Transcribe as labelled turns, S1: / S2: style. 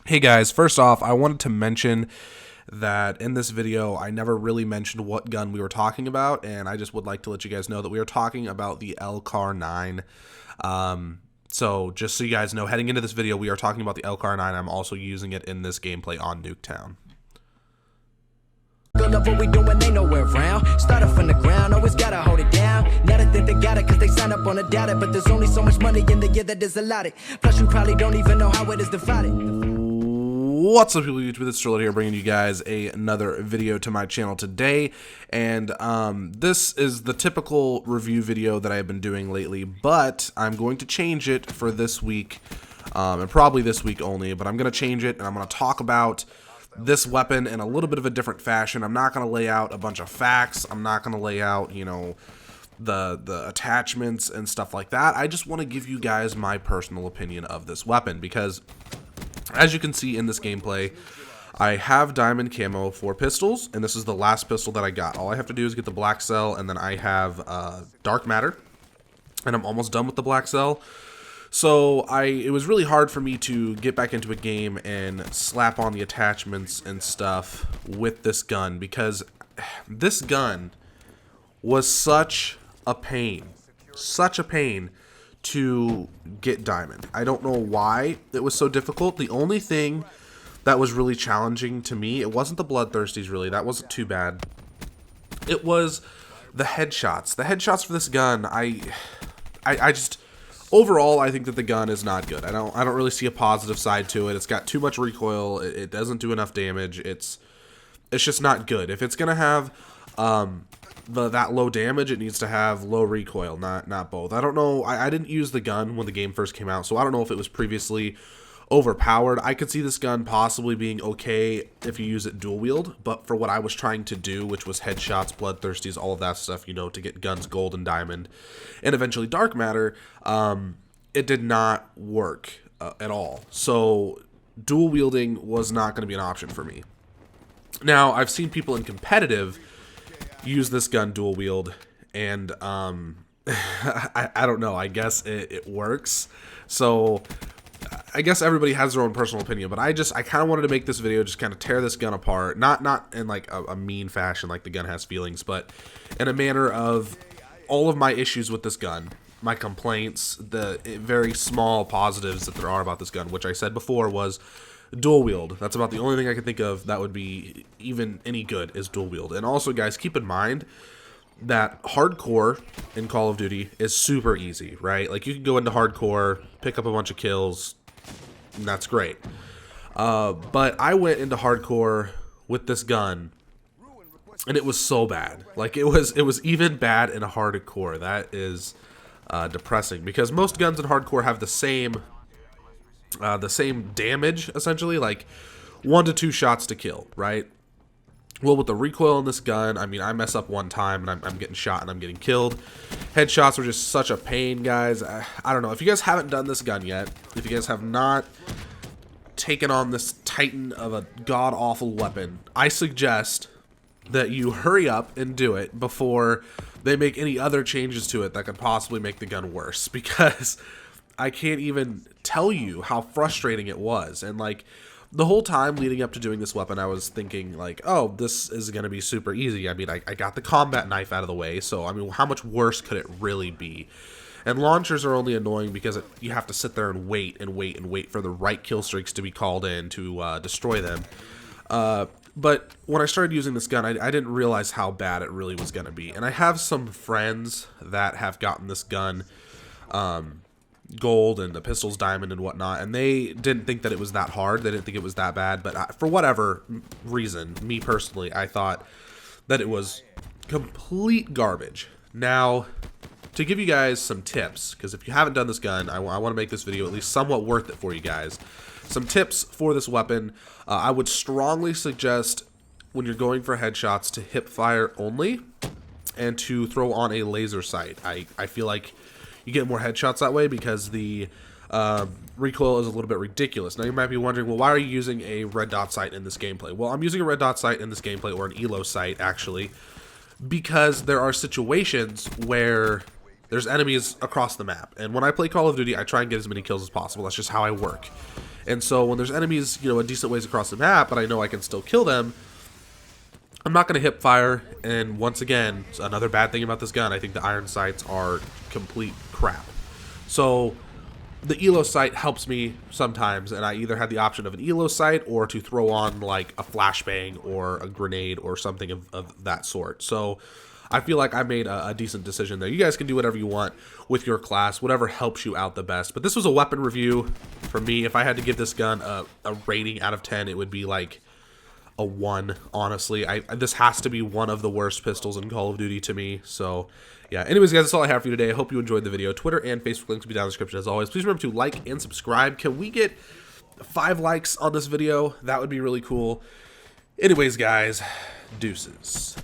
S1: Hey guys, first off, I wanted to mention that in this video, I never really mentioned what gun we were talking about, and I just would like to let you guys know that we are talking about the Lcar-9. So just so you guys know, heading into this video, we are talking about the Lcar-9. I'm also using it in this gameplay on Nuketown.
S2: Love what we doing, they nowhere around. Started from the ground, always gotta hold it down. Now they think they got it, cause they sign up on a data. But there's only so much money in the year that is allotted. Plus you probably don't even know how it is divided.
S1: What's up, people? YouTube, it's Trillet here, bringing you guys another video to my channel today, and this is the typical review video that I've been doing lately, but I'm going to change it for this week, and probably this week only, but I'm going to change it, and I'm going to talk about this weapon in a little bit of a different fashion. I'm not going to lay out a bunch of facts. I'm not going to lay out, you know, the attachments and stuff like that. I just want to give you guys my personal opinion of this weapon, because as you can see in this gameplay, I have diamond camo for pistols, and this is the last pistol that I got. All I have to do is get the black cell, and then I have dark matter, and I'm almost done with the black cell. So it was really hard for me to get back into a game and slap on the attachments and stuff with this gun, because this gun was such a pain to get diamond. I don't know why it was so difficult. The only thing that was really challenging to me, it wasn't the bloodthirsties really, that wasn't too bad. It was the headshots. The headshots for this gun, I just overall I think that the gun is not good. I don't really see a positive side to it. It's got too much recoil. It doesn't do enough damage. It's just not good. If it's gonna have that low damage, it needs to have low recoil, not both. I don't know. I didn't use the gun when the game first came out, so I don't know if it was previously overpowered. I could see this gun possibly being okay if you use it dual wield, but for what I was trying to do, which was headshots, bloodthirsties, all of that stuff, you know, to get guns gold and diamond, and eventually dark matter, it did not work at all. So dual wielding was not going to be an option for me. Now, I've seen people in competitive use this gun dual wield, and I don't know, I guess it works. So I guess everybody has their own personal opinion, but I kind of wanted to make this video, just kind of tear this gun apart, not in like a mean fashion like the gun has feelings, but in a manner of all of my issues with this gun, my complaints, the very small positives that there are about this gun, which I said before was dual wield. That's about the only thing I can think of that would be even any good is dual wield. And also, guys, keep in mind that hardcore in Call of Duty is super easy, right? Like, you can go into hardcore, pick up a bunch of kills, and that's great. But I went into hardcore with this gun, and it was so bad. Like, it was even bad in a hardcore. That is depressing, because most guns in hardcore have the same damage, essentially, like 1 to 2 shots to kill, right? Well, with the recoil in this gun, I mean, I mess up one time and I'm getting shot and I'm getting killed. Headshots were just such a pain, guys. I don't know. If you guys haven't done this gun yet, if you guys have not taken on this titan of a god-awful weapon, I suggest that you hurry up and do it before they make any other changes to it that could possibly make the gun worse, because I can't even tell you how frustrating it was. And like, the whole time leading up to doing this weapon, I was thinking like, oh, this is going to be super easy. I mean, I got the combat knife out of the way, so I mean, how much worse could it really be? And launchers are only annoying because you have to sit there and wait for the right kill streaks to be called in to destroy them. But when I started using this gun, I didn't realize how bad it really was going to be. And I have some friends that have gotten this gun gold and the pistols diamond and whatnot, and they didn't think that it was that hard. They didn't think it was that bad, but for whatever reason, me personally, I thought that it was complete garbage. Now, to give you guys some tips, because if you haven't done this gun, I want to make this video at least somewhat worth it for you guys. Some tips for this weapon. I would strongly suggest, when you're going for headshots, to hip fire only and to throw on a laser sight. I feel like you get more headshots that way, because the recoil is a little bit ridiculous. Now you might be wondering, well, why are you using a red dot sight in this gameplay? Well, I'm using a red dot sight in this gameplay, or an ELO sight actually, because there are situations where there's enemies across the map. And when I play Call of Duty, I try and get as many kills as possible. That's just how I work. And so when there's enemies, you know, in decent ways across the map, but I know I can still kill them, I'm not going to hip fire. And once again, another bad thing about this gun, I think the iron sights are complete crap. So the ELO sight helps me sometimes, and I either had the option of an ELO sight or to throw on like a flashbang or a grenade or something of that sort. So I feel like I made a decent decision there. You guys can do whatever you want with your class, whatever helps you out the best. But this was a weapon review for me. If I had to give this gun a rating out of 10, it would be like a 1, honestly. This has to be one of the worst pistols in Call of Duty to me. So yeah, anyways guys, that's all I have for you today. I hope you enjoyed the video. Twitter and Facebook links will be down in the description as always. Please remember to like and subscribe. Can we get 5 likes on this video? That would be really cool. Anyways guys, deuces.